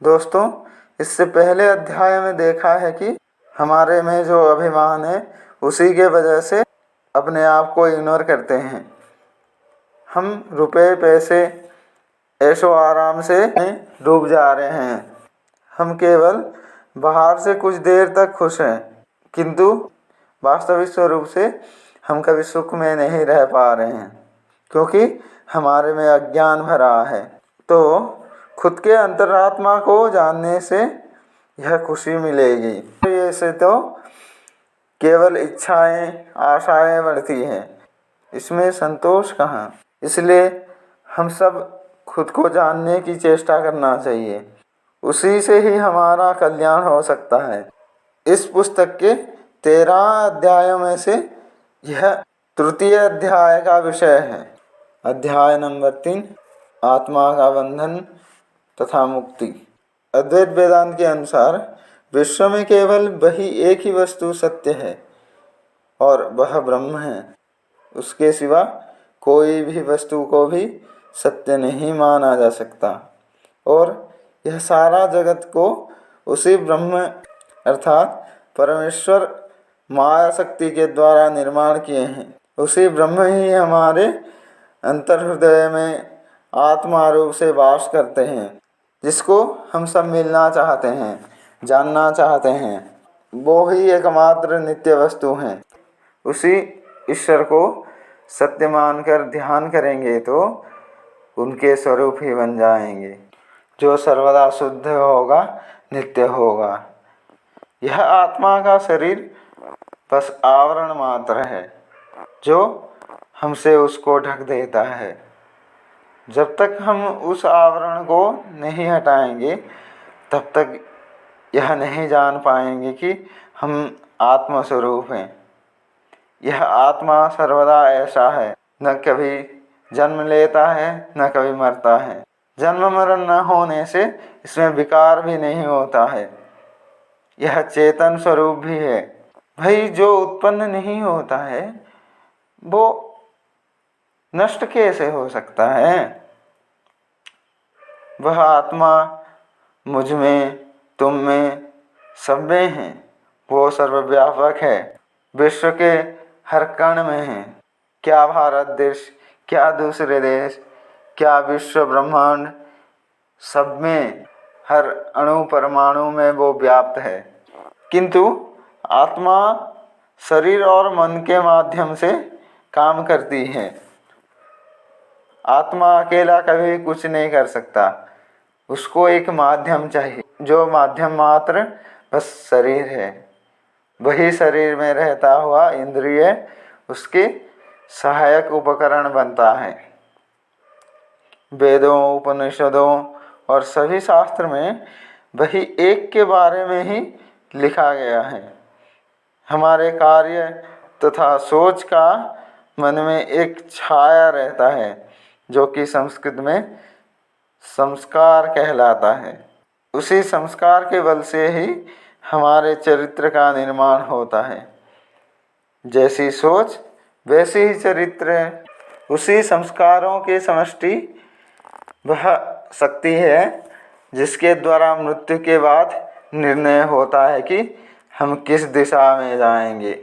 दोस्तों, इससे पहले अध्याय में देखा है कि हमारे में जो अभिमान है उसी के वजह से अपने आप को इग्नोर करते हैं। हम रुपए पैसे ऐशो आराम से डूब जा रहे हैं। हम केवल बाहर से कुछ देर तक खुश हैं, किंतु वास्तविक स्वरूप से हम कभी सुख में नहीं रह पा रहे हैं, क्योंकि हमारे में अज्ञान भरा है। तो खुद के अंतरात्मा को जानने से यह खुशी मिलेगी। ऐसे तो केवल इच्छाएं आशाएं बढ़ती हैं, इसमें संतोष कहाँ। इसलिए हम सब खुद को जानने की चेष्टा करना चाहिए, उसी से ही हमारा कल्याण हो सकता है। इस पुस्तक के 13 अध्यायों में से यह तृतीय अध्याय का विषय है। अध्याय नंबर 3, आत्मा का बंधन तथा मुक्ति। अद्वैत वेदांत के अनुसार विश्व में केवल वही एक ही वस्तु सत्य है और वह ब्रह्म है। उसके सिवा कोई भी वस्तु को भी सत्य नहीं माना जा सकता, और यह सारा जगत को उसी ब्रह्म अर्थात परमेश्वर माया शक्ति के द्वारा निर्माण किए हैं। उसी ब्रह्म ही हमारे अंतर्हृदय में आत्मा रूप से वास करते हैं, जिसको हम सब मिलना चाहते हैं, जानना चाहते हैं। वो ही एकमात्र नित्य वस्तु हैं। उसी ईश्वर को सत्य मानकर ध्यान करेंगे तो उनके स्वरूप ही बन जाएंगे, जो सर्वदा शुद्ध होगा, नित्य होगा। यह आत्मा का शरीर बस आवरण मात्र है, जो हमसे उसको ढक देता है। जब तक हम उस आवरण को नहीं हटाएंगे, तब तक यह नहीं जान पाएंगे कि हम आत्मस्वरूप हैं। यह आत्मा सर्वदा ऐसा है, न कभी जन्म लेता है न कभी मरता है। जन्म मरण न होने से इसमें विकार भी नहीं होता है। यह चेतन स्वरूप भी है। भाई, जो उत्पन्न नहीं होता है वो नष्ट कैसे हो सकता है? वह आत्मा मुझ में, तुम में, सब में है। वो सर्वव्यापक है, विश्व के हर कण में है। क्या भारत देश, क्या दूसरे देश, क्या विश्व ब्रह्मांड, सब में, हर अणु परमाणु में वो व्याप्त है। किंतु आत्मा शरीर और मन के माध्यम से काम करती है। आत्मा अकेला कभी कुछ नहीं कर सकता, उसको एक माध्यम चाहिए, जो माध्यम मात्र बस शरीर है। वही शरीर में रहता हुआ इंद्रिय उसके सहायक उपकरण बनता है। वेदों, उपनिषदों और सभी शास्त्र में वही एक के बारे में ही लिखा गया है। हमारे कार्य तथा सोच का मन में एक छाया रहता है, जो कि संस्कृत में संस्कार कहलाता है। उसी संस्कार के बल से ही हमारे चरित्र का निर्माण होता है। जैसी सोच वैसी ही चरित्र है। उसी संस्कारों के समष्टि वह शक्ति है जिसके द्वारा मृत्यु के बाद निर्णय होता है कि हम किस दिशा में जाएंगे।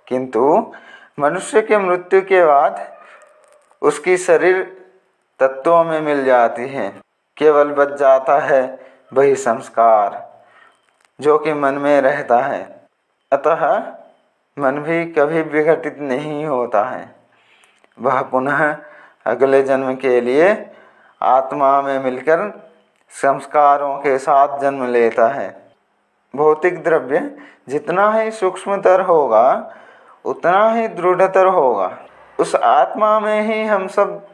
किंतु मनुष्य के मृत्यु के बाद उसकी शरीर तत्वों में मिल जाती है। केवल बच जाता है वही संस्कार, जो कि मन में रहता है। अतः मन भी कभी विघटित नहीं होता है। वह पुनः अगले जन्म के लिए आत्मा में मिलकर संस्कारों के साथ जन्म लेता है। भौतिक द्रव्य जितना ही सूक्ष्मतर होगा, उतना ही दृढ़तर होगा। उस आत्मा में ही हम सब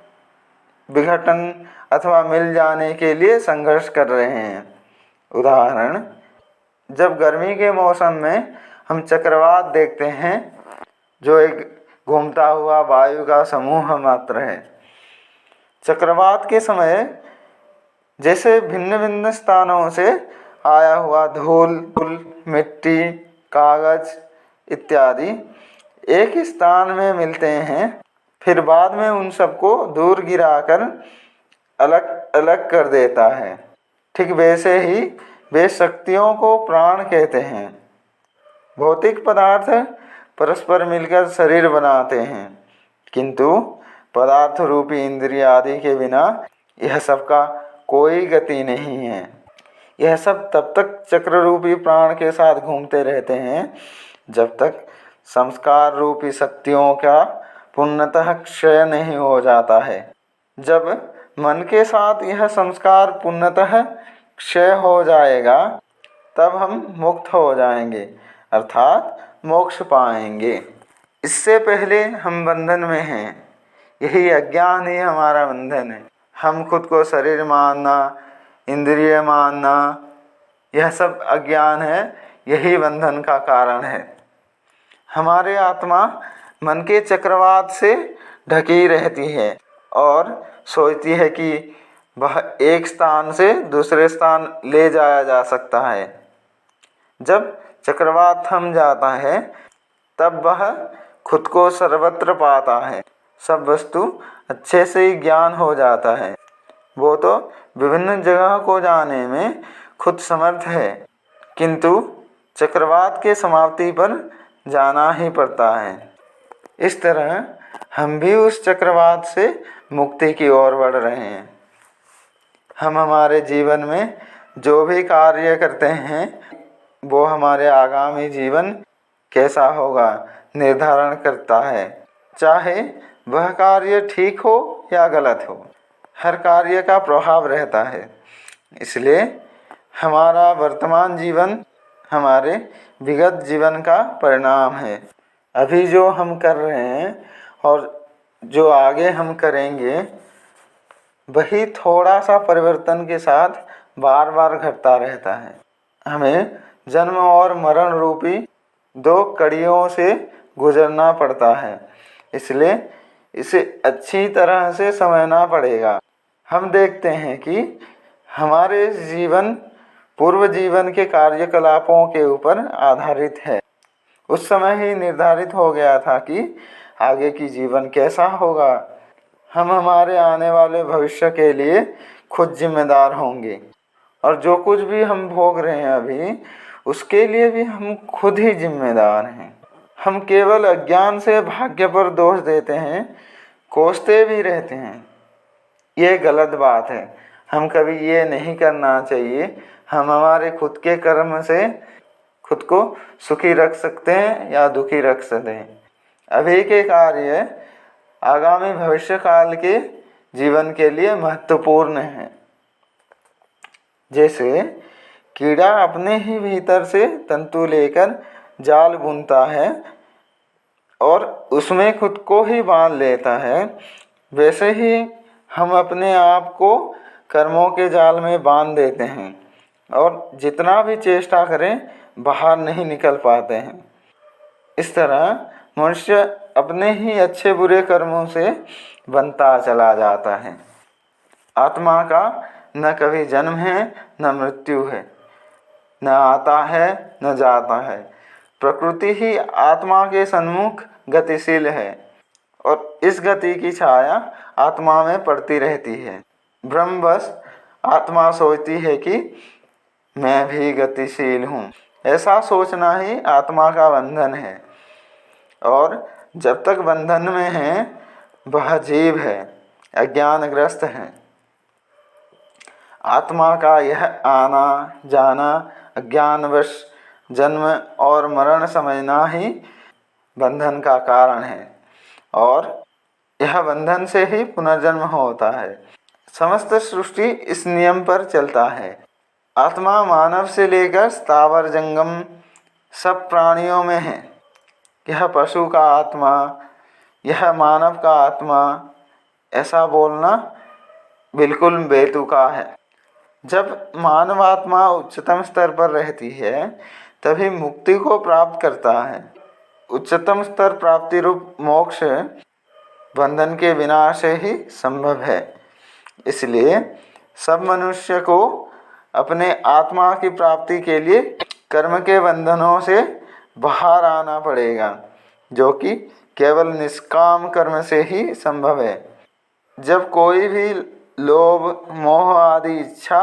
विघटन अथवा मिल जाने के लिए संघर्ष कर रहे हैं। उदाहरण, जब गर्मी के मौसम में हम चक्रवात देखते हैं, जो एक घूमता हुआ वायु का समूह मात्र है। चक्रवात के समय जैसे भिन्न भिन्न स्थानों से आया हुआ धूल, मिट्टी, कागज इत्यादि एक ही स्थान में मिलते हैं, फिर बाद में उन सबको दूर गिराकर अलग अलग कर देता है। ठीक वैसे ही वे शक्तियों को प्राण कहते हैं। भौतिक पदार्थ परस्पर मिलकर शरीर बनाते हैं, किंतु पदार्थ रूपी इंद्रिय आदि के बिना यह सबका कोई गति नहीं है। यह सब तब तक चक्र रूपी प्राण के साथ घूमते रहते हैं जब तक संस्कार रूपी शक्तियों का पूर्णतः क्षय नहीं हो जाता है। जब मन के साथ यह संस्कार पूर्णतः क्षय हो जाएगा तब हम मुक्त हो जाएंगे, अर्थात मोक्ष पाएंगे। इससे पहले हम बंधन में हैं। यही अज्ञान ही हमारा बंधन है। हम खुद को शरीर मानना, इंद्रिय मानना, यह सब अज्ञान है। यही बंधन का कारण है। हमारे आत्मा मन के चक्रवात से ढकी रहती है और सोचती है कि वह एक स्थान से दूसरे स्थान ले जाया जा सकता है। जब चक्रवात थम जाता है तब वह खुद को सर्वत्र पाता है। सब वस्तु अच्छे से ही ज्ञान हो जाता है। वो तो विभिन्न जगह को जाने में खुद समर्थ है, किंतु चक्रवात के समाप्ति पर जाना ही पड़ता है। इस तरह हम भी उस चक्रवात से मुक्ति की ओर बढ़ रहे हैं। हम हमारे जीवन में जो भी कार्य करते हैं वो हमारे आगामी जीवन कैसा होगा निर्धारण करता है, चाहे वह कार्य ठीक हो या गलत हो। हर कार्य का प्रभाव रहता है। इसलिए हमारा वर्तमान जीवन हमारे विगत जीवन का परिणाम है। अभी जो हम कर रहे हैं और जो आगे हम करेंगे वही थोड़ा सा परिवर्तन के साथ बार बार घटता रहता है। हमें जन्म और मरण रूपी दो कड़ियों से गुजरना पड़ता है, इसलिए इसे अच्छी तरह से समझना पड़ेगा। हम देखते हैं कि हमारे जीवन पूर्व जीवन के कार्यकलापों के ऊपर आधारित है। उस समय ही निर्धारित हो गया था कि आगे की जीवन कैसा होगा। हम हमारे आने वाले भविष्य के लिए खुद जिम्मेदार होंगे और जो कुछ भी हम भोग रहे हैं अभी उसके लिए भी हम खुद ही जिम्मेदार हैं। हम केवल अज्ञान से भाग्य पर दोष देते हैं, कोसते भी रहते हैं। ये गलत बात है। हम कभी ये नहीं करना चाहिए। हम हमारे खुद के कर्म से खुद को सुखी रख सकते हैं या दुखी रख सकते हैं। अभी के कार्य आगामी भविष्य काल के जीवन के लिए महत्वपूर्ण हैं। जैसे कीड़ा अपने ही भीतर से तंतु लेकर जाल बुनता है और उसमें खुद को ही बांध लेता है, वैसे ही हम अपने आप को कर्मों के जाल में बांध देते हैं और जितना भी चेष्टा करें बाहर नहीं निकल पाते हैं। इस तरह मनुष्य अपने ही अच्छे बुरे कर्मों से बनता चला जाता है। आत्मा का न कभी जन्म है न मृत्यु है, न आता है न जाता है। प्रकृति ही आत्मा के सन्मुख गतिशील है और इस गति की छाया आत्मा में पड़ती रहती है। भ्रमवश आत्मा सोचती है कि मैं भी गतिशील हूँ। ऐसा सोचना ही आत्मा का बंधन है और जब तक बंधन में है वह जीव है, अज्ञानग्रस्त है। आत्मा का यह आना जाना अज्ञानवश जन्म और मरण समझना ही बंधन का कारण है और यह बंधन से ही पुनर्जन्म होता है। समस्त सृष्टि इस नियम पर चलता है। आत्मा मानव से लेकर स्थावर जंगम सब प्राणियों में है। यह पशु का आत्मा, यह मानव का आत्मा, ऐसा बोलना बिल्कुल बेतुका है। जब मानव आत्मा उच्चतम स्तर पर रहती है तभी मुक्ति को प्राप्त करता है। उच्चतम स्तर प्राप्ति रूप मोक्ष बंधन के विनाश से ही संभव है। इसलिए सब मनुष्य को अपने आत्मा की प्राप्ति के लिए कर्म के बंधनों से बाहर आना पड़ेगा, जो कि केवल निष्काम कर्म से ही संभव है। जब कोई भी लोभ मोह आदि इच्छा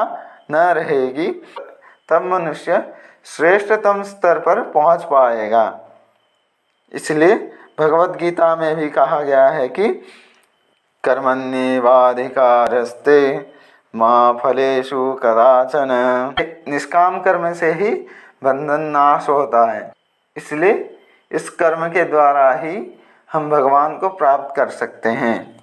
न रहेगी, तब मनुष्य श्रेष्ठतम स्तर पर पहुंच पाएगा। इसलिए भगवत गीता में भी कहा गया है कि कर्मण्येवाधिकारस्ते मा फलेषु कदाचन। निष्काम कर्म से ही बंधन नाश होता है। इसलिए इस कर्म के द्वारा ही हम भगवान को प्राप्त कर सकते हैं।